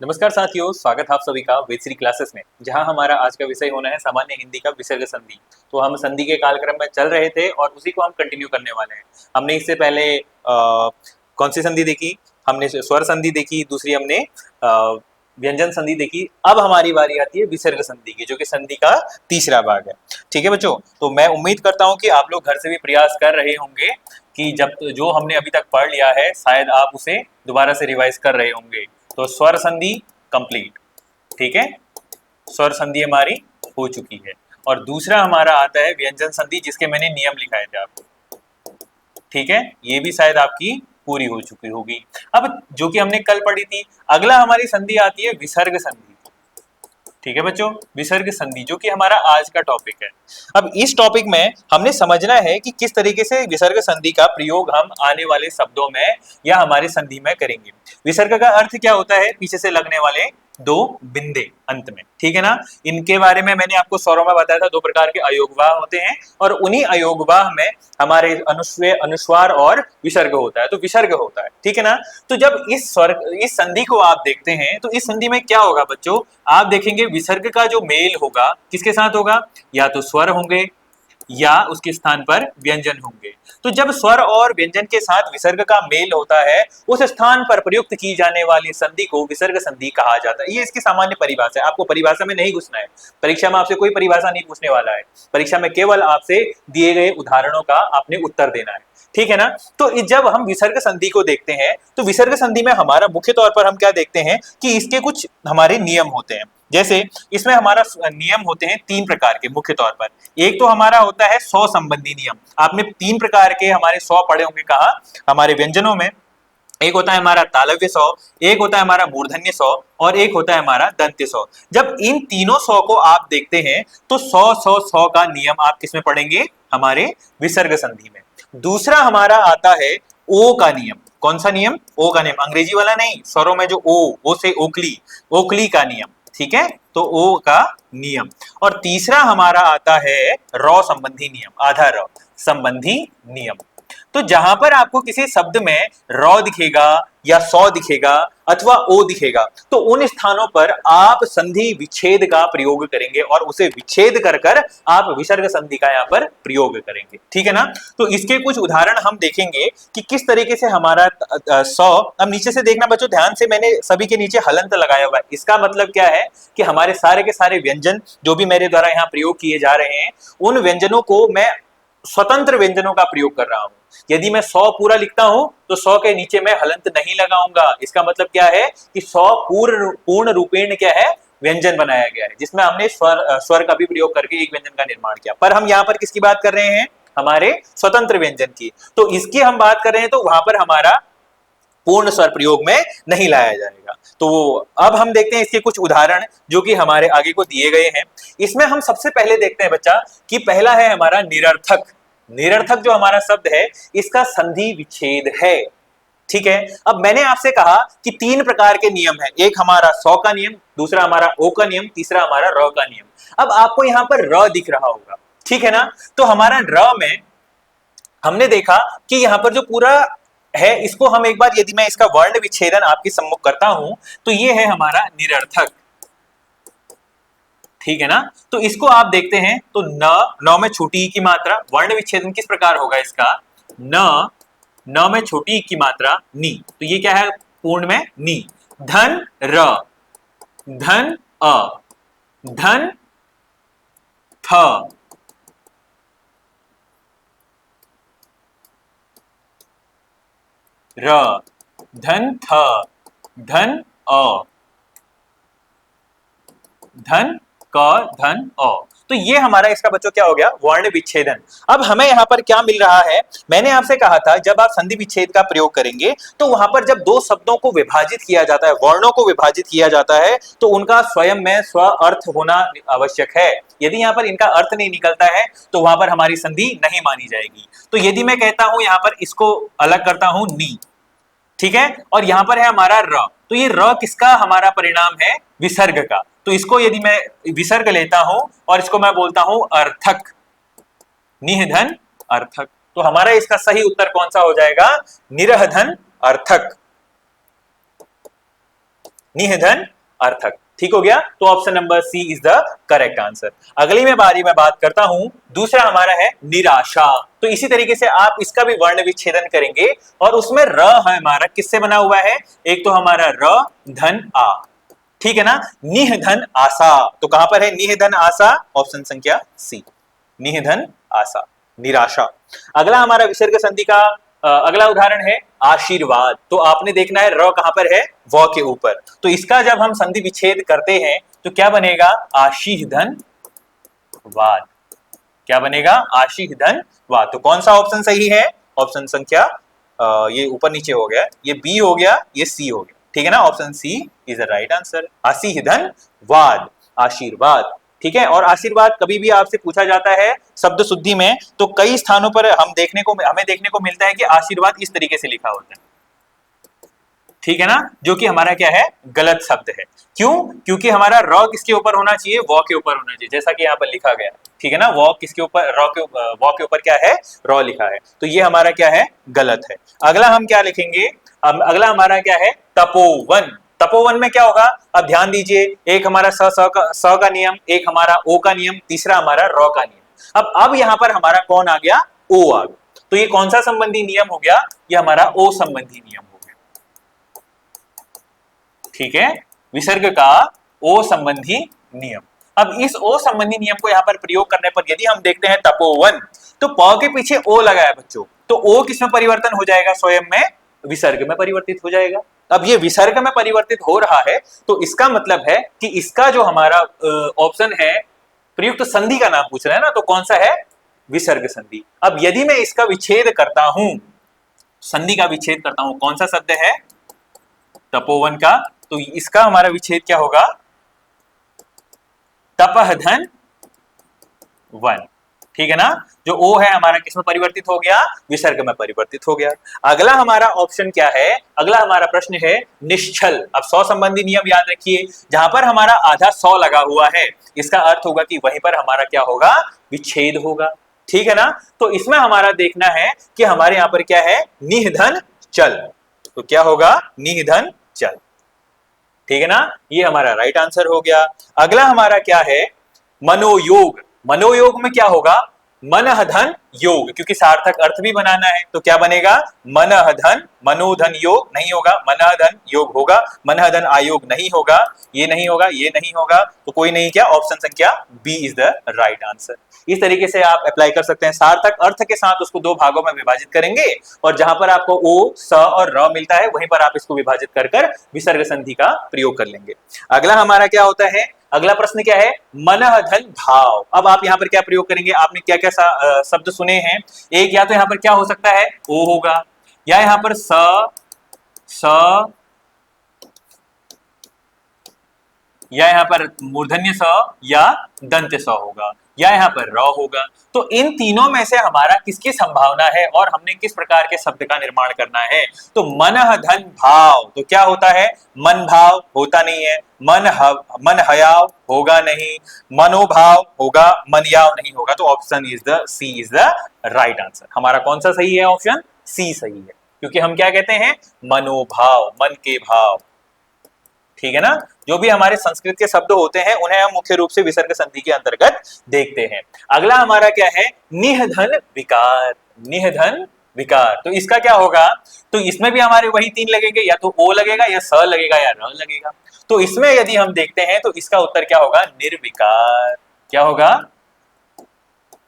नमस्कार साथियों, स्वागत है आप सभी का वेदश्री क्लासेस में, जहां हमारा आज का विषय होना है सामान्य हिंदी का विसर्ग संधि। तो हम संधि के कालक्रम में चल रहे थे और उसी को हम कंटिन्यू करने वाले हैं। हमने इससे पहले कौन सी संधि देखी? हमने स्वर संधि देखी, दूसरी हमने व्यंजन संधि देखी। अब हमारी बारी आती है विसर्ग संधि की, जो कि संधि का तीसरा भाग है। ठीक है बच्चों, तो मैं उम्मीद करता हूँ कि आप लोग घर से भी प्रयास कर रहे होंगे कि जब जो हमने अभी तक पढ़ लिया है शायद आप उसे दोबारा से रिवाइज कर रहे होंगे। तो स्वर संधि कंप्लीट, ठीक है, स्वर संधि हमारी हो चुकी है। और दूसरा हमारा आता है व्यंजन संधि, जिसके मैंने नियम लिखाए थे आपको। ठीक है, ये भी शायद आपकी पूरी हो चुकी होगी। अब जो कि हमने कल पढ़ी थी, अगला हमारी संधि आती है विसर्ग संधि। ठीक है बच्चों, विसर्ग संधि जो कि हमारा आज का टॉपिक है। अब इस टॉपिक में हमने समझना है कि किस तरीके से विसर्ग संधि का प्रयोग हम आने वाले शब्दों में या हमारे संधि में करेंगे। विसर्ग का अर्थ क्या होता है? पीछे से लगने वाले दो बिंदे अंत में, ठीक है ना। इनके बारे में मैंने आपको स्वरों में बताया था, दो प्रकार के अयोगवाह होते हैं और उन्हीं अयोगवाह में हमारे अनुस्वेय, अनुस्वार और विसर्ग होता है। तो विसर्ग होता है, ठीक है ना। तो जब इस संधि को आप देखते हैं तो इस संधि में क्या होगा बच्चों? आप देखेंगे विसर्ग का जो मेल होगा किसके साथ होगा? या तो स्वर होंगे या उसके स्थान पर व्यंजन होंगे। तो जब स्वर और व्यंजन के साथ विसर्ग का मेल होता है, उस स्थान पर प्रयुक्त की जाने वाली संधि को विसर्ग संधि कहा जाता है। ये इसकी सामान्य परिभाषा है, आपको परिभाषा में नहीं घुसना है। परीक्षा में आपसे कोई परिभाषा नहीं पूछने वाला है। परीक्षा में केवल आपसे दिए गए उदाहरणों का आपने उत्तर देना है, ठीक है ना। तो जब हम विसर्ग संधि को देखते हैं तो विसर्ग संधि में हमारा मुख्य तौर पर हम क्या देखते हैं कि इसके कुछ हमारे नियम होते हैं। जैसे इसमें हमारा नियम होते हैं तीन प्रकार के मुख्य तौर पर। एक तो हमारा होता है सौ संबंधी नियम। आपने तीन प्रकार के हमारे सौ पढ़े होंगे कहा हमारे व्यंजनों में। एक होता है हमारा तालव्य सौ, एक होता है हमारा मूर्धन्य सौ और एक होता है हमारा दंत्य सौ। जब इन तीनों सौ को आप देखते हैं तो सौ सौ सौ का नियम आप किसमें पढ़ेंगे? हमारे विसर्ग संधि में। दूसरा हमारा आता है ओ का नियम। कौन सा नियम? ओ का नियम, अंग्रेजी वाला नहीं, स्वरों में जो ओ से ओकली, ओकली का नियम, ठीक है। तो ओ का नियम। और तीसरा हमारा आता है रौ संबंधी नियम, आधा रौ संबंधी नियम। तो जहां पर आपको किसी शब्द में रौ दिखेगा या सौ दिखेगा अथवा ओ दिखेगा, तो उन स्थानों पर आप संधि विच्छेद का प्रयोग करेंगे और उसे विच्छेद कर कर आप विसर्ग संधि का यहाँ पर प्रयोग करेंगे, ठीक है ना। तो इसके कुछ उदाहरण हम देखेंगे कि किस तरीके से हमारा सौ। अब नीचे से देखना बच्चों ध्यान से, मैंने सभी के नीचे हलंत लगाया हुआ है। इसका मतलब क्या है कि हमारे सारे के सारे व्यंजन जो भी मेरे द्वारा यहाँ प्रयोग किए जा रहे हैं, उन व्यंजनों को मैं स्वतंत्र व्यंजनों का प्रयोग कर रहा हूं। यदि मैं 100 पूरा लिखता हूं तो 100 के नीचे मैं हलंत नहीं लगाऊंगा। इसका मतलब क्या है कि 100 पूर्ण रूपेण क्या है? व्यंजन बनाया गया है, जिसमें हमने स्वर का भी प्रयोग करके एक व्यंजन का निर्माण किया। पर हम यहाँ पर किसकी बात कर रहे हैं? हमारे स्वतंत्र व्यंजन की। तो इसकी हम बात कर रहे हैं तो वहां पर हमारा पूर्ण स्वर प्रयोग में नहीं लाया जाएगा। तो अब हम देखते हैं इसके कुछ उदाहरण जो कि हमारे आगे को दिए गए हैं। इसमें हम सबसे पहले देखते हैं बच्चा कि पहला है हमारा निरर्थक। निरर्थक जो हमारा शब्द है इसका संधि विच्छेद है, ठीक है। अब मैंने आपसे कहा कि तीन प्रकार के नियम है, एक हमारा सौ का नियम, दूसरा हमारा ओ का नियम, तीसरा हमारा र का नियम। अब आपको यहां पर र दिख रहा होगा, ठीक है ना। तो हमारा र में हमने देखा कि यहां पर जो पूरा है, इसको हम एक बार यदि मैं इसका वर्ण विच्छेदन आपके सम्मुख करता हूं तो ये है हमारा निरर्थक, ठीक है ना। तो इसको आप देखते हैं तो न में छोटी ई की मात्रा, वर्ण विच्छेदन किस प्रकार होगा इसका? न में छोटी ई की मात्रा नी, तो ये क्या है? पूर्ण में नी। धन र, धन अ, धन थ, र, धन थ, धन अ, धन क, धन अ। तो ये हमारा इसका बच्चों क्या हो गया? वर्ण विच्छेदन। अब हमें यहाँ पर क्या मिल रहा है? मैंने आपसे कहा था जब आप संधि विच्छेद का प्रयोग करेंगे तो वहां पर जब दो शब्दों को विभाजित किया जाता है, वर्णों को विभाजित किया जाता है, तो उनका स्वयं में स्व अर्थ होना आवश्यक है। यदि यहाँ पर इनका अर्थ नहीं निकलता है तो वहां पर हमारी संधि नहीं मानी जाएगी। तो यदि मैं कहता हूं यहाँ पर इसको अलग करता हूं नी, ठीक है, और यहां पर है हमारा र, तो ये र किसका हमारा परिणाम है? विसर्ग का। तो इसको यदि मैं विसर्ग लेता हूं और इसको मैं बोलता हूं अर्थक, निधन अर्थक, तो हमारा इसका सही उत्तर कौन सा हो जाएगा? निरहधन अर्थक। निह धन अर्थक। ठीक हो गया, तो option number C is the correct answer. अगली में बारी में बात करता हूं, दूसरा हमारा है निराशा। तो इसी तरीके से आप इसका भी वर्ण विच्छेदन करेंगे और उसमें र है हमारा किससे बना हुआ है, एक तो हमारा र धन आ, ठीक है ना, निह धन आशा। तो कहां पर है निह धन आशा, ऑप्शन संख्या सी, निह धन आशा, निराशा। अगला हमारा विसर्ग संधि का अगला उदाहरण है आशीर्वाद। तो आपने देखना है र कहां पर है, व के ऊपर। तो इसका जब हम संधि विच्छेद करते हैं तो क्या बनेगा, आशीह धन वाद। क्या बनेगा, आशीह धन वाद। तो कौन सा ऑप्शन सही है, ऑप्शन संख्या ये ऊपर नीचे हो गया, ये बी हो गया, ये सी हो गया, ठीक है ना, option C is the right answer, आशीह धन वाद, आशीर्वाद। ठीक है, और आशीर्वाद कभी भी आपसे पूछा जाता है शब्द शुद्धि में तो कई स्थानों पर हमें देखने को मिलता है कि आशीर्वाद इस तरीके से लिखा होता है, ठीक है ना, जो कि हमारा क्या है, गलत शब्द है। क्यों, क्योंकि हमारा र किसके ऊपर होना चाहिए, व के ऊपर होना चाहिए, जैसा कि यहाँ पर लिखा गया, ठीक है ना, व किसके ऊपर, व के ऊपर क्या है, र लिखा है, तो ये हमारा क्या है, गलत है। अगला हम क्या लिखेंगे, अगला हमारा क्या है, तपोवन। तपोवन में क्या होगा, अब ध्यान दीजिए, एक हमारा स का नियम, एक हमारा ओ का नियम, तीसरा हमारा र का नियम। अब यहाँ पर हमारा कौन आ गया, ओ आ गया। तो ये कौन सा संबंधी नियम हो गया, ये हमारा ओ संबंधी नियम हो गया, ठीक है, विसर्ग का ओ संबंधी नियम। अब इस ओ संबंधी नियम को यहाँ पर प्रयोग करने पर यदि हम देखते हैं तपोवन, तो प के पीछे ओ लगा है बच्चों, तो ओ किसमें परिवर्तन हो जाएगा, स्वयं में विसर्ग में परिवर्तित हो जाएगा। अब ये विसर्ग में परिवर्तित हो रहा है तो इसका मतलब है कि इसका जो हमारा ऑप्शन है, प्रयुक्त संधि का नाम पूछ रहे हैं ना, तो कौन सा है, विसर्ग संधि। अब यदि मैं इसका विच्छेद करता हूं, संधि का विच्छेद करता हूं, कौन सा शब्द है, तपोवन का, तो इसका हमारा विच्छेद क्या होगा, तपह धन वन, ठीक है ना, जो ओ है हमारा किसमें परिवर्तित हो गया, विसर्ग में परिवर्तित हो गया। अगला हमारा ऑप्शन क्या है, अगला हमारा प्रश्न है निश्चल। अब 100 संबंधी नियम याद रखिए, जहां पर हमारा आधा 100 लगा हुआ है, इसका अर्थ होगा कि वहीं पर हमारा क्या होगा, विच्छेद होगा, ठीक है ना। तो इसमें हमारा देखना है कि हमारे यहां पर क्या है, निधन चल, तो क्या होगा, निधन चल, ठीक है ना, ये हमारा राइट आंसर हो गया। अगला हमारा क्या है, मनोयोग। मनोयोग में क्या होगा, मनः धन योग, क्योंकि सार्थक अर्थ भी बनाना है, तो क्या बनेगा, मनः धन, मनोधन योग नहीं होगा, मनः धन योग होगा, मनः धन आयोग नहीं होगा, ये नहीं होगा, ये नहीं होगा, तो कोई नहीं, क्या ऑप्शन संख्या B is the right answer. इस तरीके से आप अप्लाई कर सकते हैं, सार्थक अर्थ के साथ उसको 2 भागों में विभाजित करेंगे और जहां पर आपको ओ, स और र मिलता है वहीं पर आप इसको विभाजित कर कर विसर्ग संधि का प्रयोग कर लेंगे। अगला हमारा क्या होता है, अगला प्रश्न क्या है, मनः धन भाव। अब आप यहाँ पर क्या प्रयोग करेंगे, आपने क्या क्या शब्द सुने हैं, एक या तो यहाँ पर क्या हो सकता है, ओ होगा, या यहाँ पर स, या यहाँ पर मूर्धन्य स या दंत स होगा, या यहाँ पर र होगा। तो इन तीनों में से हमारा किसकी संभावना है और हमने किस प्रकार के शब्द का निर्माण करना है, तो मनः धन भाव, तो क्या होता है, मन भाव होता नहीं है, मन हयाव होगा नहीं, मनोभाव होगा, मन याव नहीं होगा, तो option is the C is the right answer. हमारा कौन सा सही है, ऑप्शन सी सही है, क्योंकि हम क्या कहते हैं, मनोभाव, मन के भाव, ठीक है ना। जो भी हमारे संस्कृत के शब्द होते हैं उन्हें हम मुख्य रूप से विसर्ग संधि के अंतर्गत देखते हैं। अगला हमारा क्या है, निधन विकार। निधन विकार, तो इसका क्या होगा, तो इसमें भी हमारे वही 3 लगेंगे, या तो ओ लगेगा, या स लगेगा, या र लगेगा। तो इसमें यदि हम देखते हैं तो इसका उत्तर क्या होगा, निर्विकार। क्या होगा,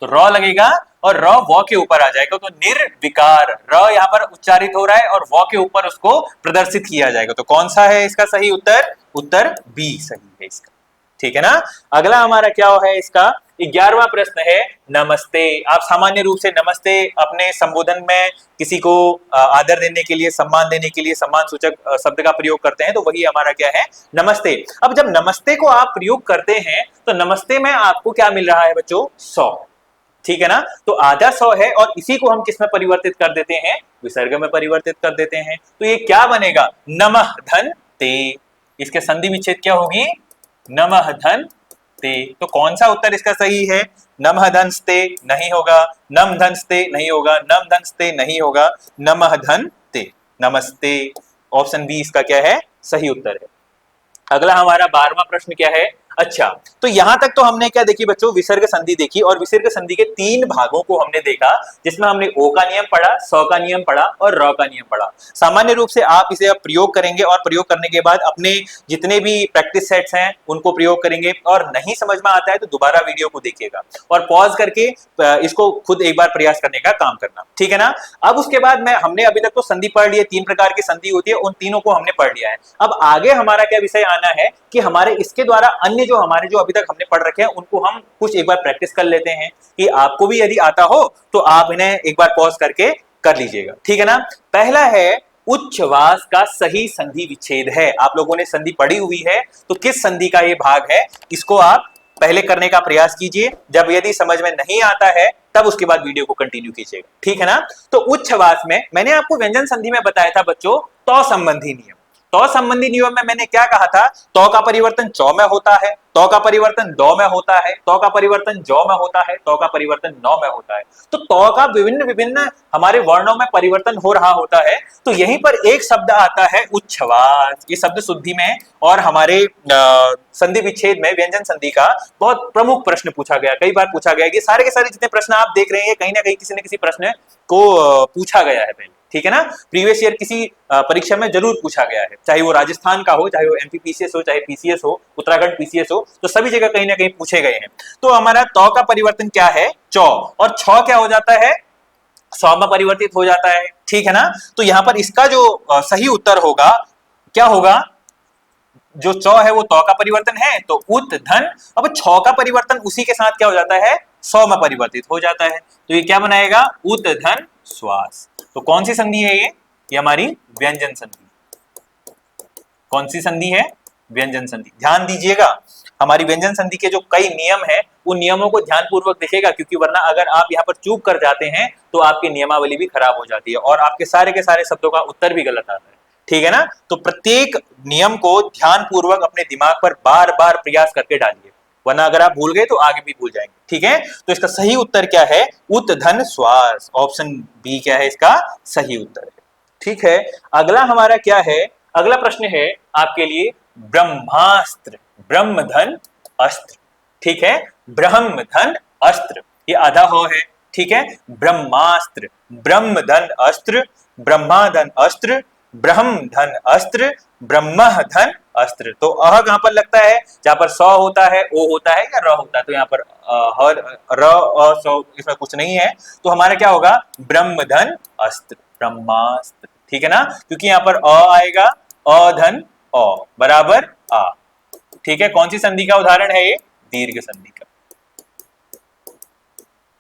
तो र लगेगा और र व के ऊपर आ जाएगा, तो निर्विकार, र यहाँ पर उच्चारित हो रहा है और व के ऊपर उसको प्रदर्शित किया जाएगा। तो कौन सा है इसका सही उत्तर, उत्तर बी सही है इसका, ठीक है ना। अगला हमारा क्या है, इसका 11वां प्रश्न है नमस्ते। आप सामान्य रूप से नमस्ते अपने संबोधन में किसी को आदर देने के लिए, सम्मान देने के लिए सम्मान सूचक शब्द का प्रयोग करते हैं, तो वही हमारा क्या है, नमस्ते। अब जब नमस्ते को आप प्रयोग करते हैं तो नमस्ते में आपको क्या मिल रहा है बच्चों, 100, ठीक है ना। तो आधा 100 है और इसी को हम किस में परिवर्तित कर देते हैं, विसर्ग में परिवर्तित कर देते हैं, तो ये क्या बनेगा, नमः धन ते। इसके संधि विच्छेद क्या होगी, नमः धन ते। तो कौन सा उत्तर इसका सही है, नमः धनस्ते नहीं होगा, नम धनस्ते नहीं होगा, नम धनस्ते नहीं होगा, नमः धन ते, नमस्ते। ऑप्शन बी इसका क्या है, सही उत्तर है। अगला हमारा 12वां प्रश्न क्या है। अच्छा, तो यहां तक तो हमने क्या देखी बच्चों, विसर्ग संधि देखी, और विसर्ग संधि के 3 भागों को हमने देखा, जिसमें हमने ओ का नियम पढ़ा, सौ का नियम पढ़ा और र का नियम पढ़ा। सामान्य रूप से आप इसे अब प्रयोग करेंगे और प्रयोग करने के बाद अपने जितने भी प्रैक्टिस सेट्स हैं उनको प्रयोग करेंगे, और नहीं समझ में आता है तो दोबारा वीडियो को देखिएगा और पॉज करके इसको खुद एक बार प्रयास करने का काम करना, ठीक है ना। अब उसके बाद मैं हमने अभी तक तो संधि पढ़ ली है, 3 प्रकार की संधि होती है, उन तीनों को हमने पढ़ लिया है। अब आगे हमारा क्या विषय आना है कि हमारे इसके द्वारा अन्य जो हमारे जो अभी तक हमने पढ़ रखे हैं उनको हम कुछ एक बार प्रैक्टिस कर लेते हैं, कि आपको भी यदि आता हो तो आप इन्हें एक बार पॉज करके कर लीजिएगा, ठीक है ना। पहला है उच्छ्वास का सही संधि विच्छेद है। आप लोगों ने संधि पढ़ी हुई है, तो किस संधि का ये भाग है इसको आप पहले करने का प्रयास कीजिए। जब यदि समझ में नहीं आता है तब उसके बाद वीडियो को कंटिन्यू कीजिएगा, ठीक है ना। तो उच्छ्वास में मैंने आपको व्यंजन संधि में बताया था बच्चों, तो संबंधी नियम। तो संबंधी नियम में मैंने क्या कहा था, तो का परिवर्तन चौ में होता है, तो का परिवर्तन दो में होता है, तो का परिवर्तन जौ में होता है, तो का परिवर्तन नौ में होता है। तो का विभिन्न विभिन्न हमारे वर्णों में परिवर्तन हो रहा होता है। तो यहीं पर एक शब्द आता है उच्छ्वास, ये शब्द शुद्धि में और हमारे संधि विच्छेद में व्यंजन संधि का बहुत प्रमुख प्रश्न पूछा गया, कई बार पूछा गया। ये सारे के सारे जितने प्रश्न आप देख रहे हैं कहीं ना कहीं किसी न किसी प्रश्न को पूछा गया है पहले, ठीक है ना। प्रीवियस ईयर किसी परीक्षा में जरूर पूछा गया है, चाहे वो राजस्थान का हो, चाहे वो एमपीपीसीएस हो, चाहे पीसीएस हो, उत्तराखंड पीसीएस हो, तो सभी जगह कहीं ना कहीं पूछे गए हैं। तो हमारा तो का परिवर्तन क्या है, चौ, और छ क्या हो जाता है, सौ में परिवर्तित हो जाता है, ठीक है ना। तो यहां पर इसका जो सही उत्तर होगा क्या होगा, जो चौ है वो तो का परिवर्तन है, तो उत धन, अब छ का परिवर्तन उसी के साथ क्या हो जाता है, सौ में परिवर्तित हो जाता है, तो ये क्या बनाएगा, उत धन श्वास। तो कौन सी संधि है ये हमारी व्यंजन संधि। कौन सी संधि है, व्यंजन संधि। ध्यान दीजिएगा, हमारी व्यंजन संधि के जो कई नियम है उन नियमों को ध्यानपूर्वक देखिएगा, क्योंकि वरना अगर आप यहाँ पर चूक कर जाते हैं तो आपकी नियमावली भी खराब हो जाती है और आपके सारे के सारे शब्दों का उत्तर भी गलत आता है, ठीक है ना। तो प्रत्येक नियम को ध्यानपूर्वक अपने दिमाग पर बार बार प्रयास करके डालिए, वरना अगर आप भूल गए तो आगे भी भूल जाएंगे, ठीक है। तो इसका सही उत्तर क्या है, उत धन श्वास, ऑप्शन बी क्या है इसका सही उत्तर है, ठीक है। अगला हमारा क्या है, अगला प्रश्न है आपके लिए ब्रह्मास्त्र, ब्रह्म धन अस्त्र, ठीक है। ब्रह्म धन अस्त्र, ये आधा हो है, ठीक है। ब्रह्मास्त्र, ब्रह्म धन अस्त्र, ब्रह्मा धन अस्त्र, ब्रह्म धन अस्त्र, ब्रह्म धन अस्त्र। तो अह कहां पर लगता है, जहां पर सौ होता है, ओ होता है या र होता है, तो यहाँ पर र सौ इसमें कुछ नहीं है, तो हमारा क्या होगा, ब्रह्म धन अस्त्र, ब्रह्मास्त्र, ठीक है ना। क्योंकि यहाँ पर अ आएगा, अ धन अ बराबर आ, ठीक है। कौन सी संधि का उदाहरण है ये, दीर्घ संधि का,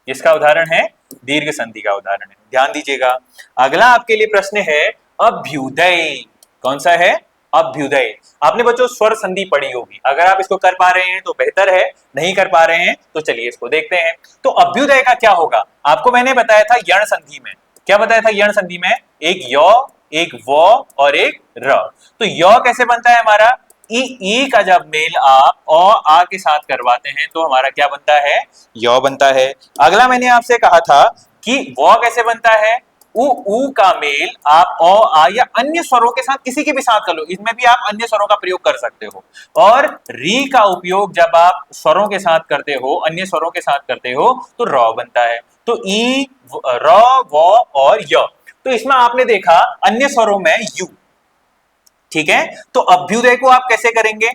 इसका उदाहरण है दीर्घ संधि का उदाहरण है, ध्यान दीजिएगा। अगला आपके लिए प्रश्न है अभ्युदय। कौन सा है, अभ्युदय। आपने बच्चों स्वर संधि पढ़ी होगी, अगर आप इसको कर पा रहे हैं तो बेहतर है, नहीं कर पा रहे हैं तो चलिए इसको देखते हैं। तो अभ्युदय का क्या होगा, आपको मैंने बताया था यण संधि में, क्या बताया था यण संधि में, एक य, एक व और एक र। तो य कैसे बनता है हमारा, ई का जब मेल आप आ के साथ करवाते हैं तो हमारा क्या बनता है, य बनता है। अगला मैंने आपसे कहा था कि व कैसे बनता है, उ का मेल आप आ या अन्य स्वरों के साथ किसी के भी साथ कर लो, इसमें भी आप अन्य स्वरों का प्रयोग कर सकते हो। और री का उपयोग जब आप स्वरों के साथ करते हो, अन्य स्वरों के साथ करते हो, तो र बनता है। तो ई, र, व और य, तो इसमें आपने देखा अन्य स्वरों में यू, ठीक है। तो अभ्युदय को आप कैसे करेंगे,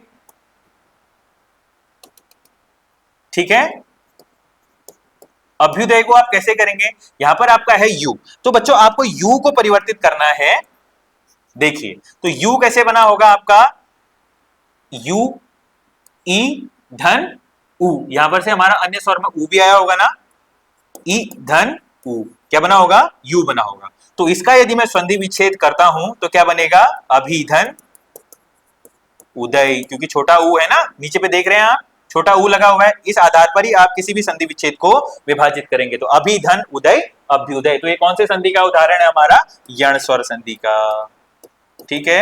ठीक है, अभ्युदय को आप कैसे करेंगे, यहां पर आपका है यू, तो बच्चों आपको यू को परिवर्तित करना है। देखिए तो यू कैसे बना होगा आपका, यू ई धन उ, यहां पर से हमारा अन्य स्वर में उ भी आया होगा ना, ई धन उ, क्या बना होगा, यू बना होगा। तो इसका यदि मैं संधि विच्छेद करता हूं तो क्या बनेगा, अभिधन उदय, क्योंकि छोटा ऊ है ना, नीचे पे देख रहे हैं आप छोटा ऊ लगा हुआ है, इस आधार पर ही आप किसी भी संधि विच्छेद को विभाजित करेंगे। तो अभिधन उदय अभ्युदय, तो ये कौन से संधि का उदाहरण है हमारा, यण स्वर संधि का, ठीक है,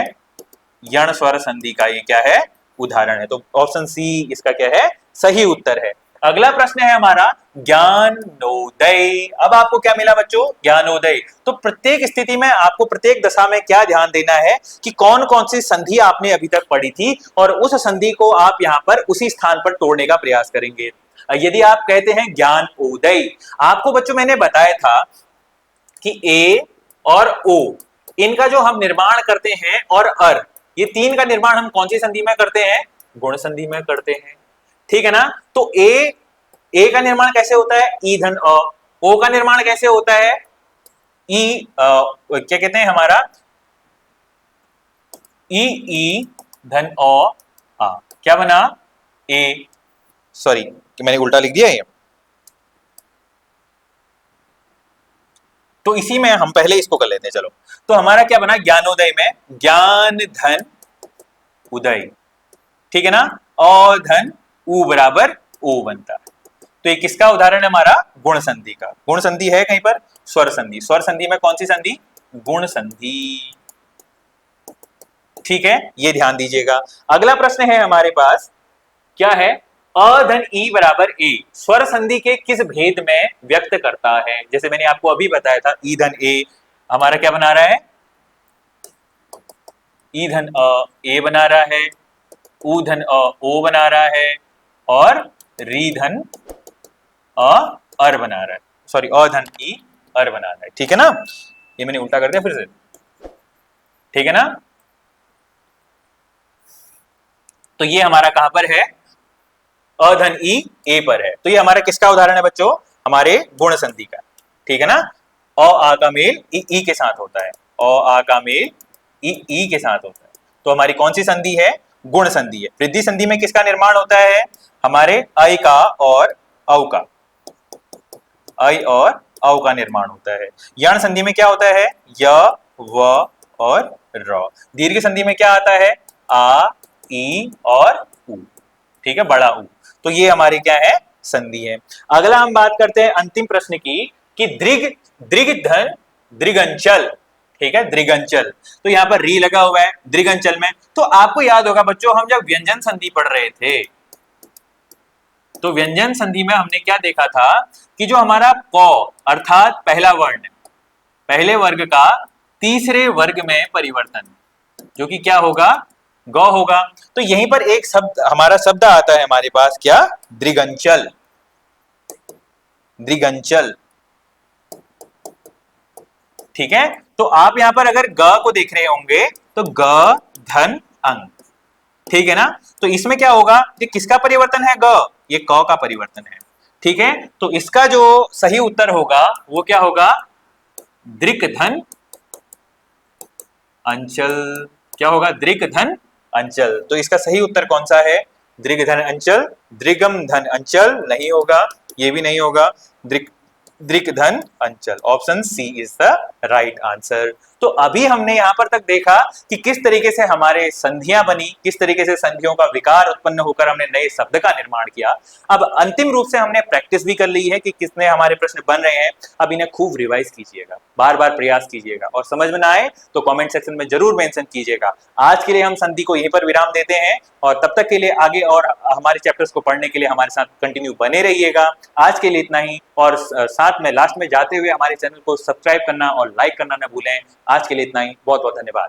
यण स्वर संधि का ये क्या है, उदाहरण है। तो ऑप्शन सी इसका क्या है, सही उत्तर है। अगला प्रश्न है हमारा ज्ञानोदय। अब आपको क्या मिला बच्चों? ज्ञानोदय। तो प्रत्येक स्थिति में आपको प्रत्येक दशा में क्या ध्यान देना है कि कौन कौन सी संधि आपने अभी तक पढ़ी थी और उस संधि को आप यहां पर उसी स्थान पर तोड़ने का प्रयास करेंगे। यदि आप कहते हैं ज्ञानोदय, आपको बच्चों मैंने बताया था कि ए और ओ इनका जो हम निर्माण करते हैं और अर, ये तीन का निर्माण हम कौन सी संधि में करते हैं? गुण संधि में करते हैं, ठीक है ना। तो ए का निर्माण कैसे होता है? ई धन अ। ओ का निर्माण कैसे होता है? ई क्या कहते हैं हमारा? ई ई धन ओ आ। क्या बना? ए, सॉरी कि मैंने उल्टा लिख दिया ये। तो इसी में हम पहले इसको कर लेते हैं, चलो। तो हमारा क्या बना ज्ञानोदय में? ज्ञान धन उदय, ठीक है ना। औ धन उ बराबर ओ बनता है। तो ये किसका उदाहरण है? हमारा गुण संधि का। गुण संधि है कहीं पर? स्वर संधि। स्वर संधि में कौन सी संधि? गुण संधि, ठीक है, ये ध्यान दीजिएगा। अगला प्रश्न है हमारे पास, क्या है? अ धन ई बराबर ए स्वर संधि के किस भेद में व्यक्त करता है? जैसे मैंने आपको अभी बताया था, ई धन ए हमारा क्या बना रहा है? ई धन अ ए बना रहा है, उ धन अ ओ बना रहा है और री धन अ अर बना रहा है, सॉरी अ धन ई अर बना रहा है, ठीक है ना। ये मैंने उल्टा कर दिया फिर से, ठीक है ना। तो ये हमारा कहां पर है? अ धन ई ए पर है। तो ये हमारा किसका उदाहरण है बच्चों? हमारे गुण संधि का, ठीक है ना। अ आ का मेल ई के साथ होता है, अ आ का मेल ई के साथ होता है। तो हमारी कौन सी संधि है? गुण संधि है। वृद्धि संधि में किसका निर्माण होता है? हमारे ऐ का और औ का, ऐ और औ का निर्माण होता है। यण संधि में क्या होता है? य व और र। दीर्घ संधि में क्या आता है? आ ई और उ, ठीक है, बड़ा उ। तो ये हमारी क्या है? संधि है। अगला हम बात करते हैं अंतिम प्रश्न की, कि दृग दृग धन दृगंचल, ठीक है, दृगंचल। तो यहाँ पर री लगा हुआ है दृगंचल में। तो आपको याद होगा बच्चों, हम जब व्यंजन संधि पढ़ रहे थे तो व्यंजन संधि में हमने क्या देखा था कि जो हमारा क अर्थात पहला वर्ण, पहले वर्ग का तीसरे वर्ग में परिवर्तन, जो कि क्या होगा? ग होगा। तो यहीं पर एक शब्द हमारा शब्द आता है हमारे पास, क्या? दृगंचल, दृगंचल, ठीक है। तो आप यहां पर अगर ग को देख रहे होंगे तो ग धन अंग, ठीक है ना। तो इसमें क्या होगा? ये किसका परिवर्तन है? ग, ये क का परिवर्तन है, ठीक है। तो इसका जो सही उत्तर होगा वो क्या होगा? दृक धन अंचल। क्या होगा? दृक धन अंचल। तो इसका सही उत्तर कौन सा है? दृग धन अंचल। दृगम धन अंचल नहीं होगा, ये भी नहीं होगा। दृक दृक धन अंचल, option C is the right answer. तो अभी हमने यहां पर तक देखा कि किस तरीके से हमारे संधियां बनी, किस तरीके से संधियों का विकार उत्पन्न होकर हमने नए शब्द का निर्माण किया। अब अंतिम रूप से हमने प्रैक्टिस भी कर ली है कि कितने हमारे प्रश्न बन रहे हैं। अब इन्हें खूब रिवाइज कीजिएगा, बार बार प्रयास कीजिएगा, और समझ में ना आए तो कमेंट सेक्शन में जरूर मेंशन कीजिएगा। आज के लिए हम संधि को यहीं पर विराम देते हैं, और तब तक के लिए आगे और हमारे चैप्टर्स को पढ़ने के लिए हमारे साथ कंटिन्यू बने रहिएगा। आज के लिए इतना ही, और साथ में लास्ट में जाते हुए हमारे चैनल को सब्सक्राइब करना और लाइक करना न भूलें। आज के लिए इतना ही, बहुत बहुत धन्यवाद।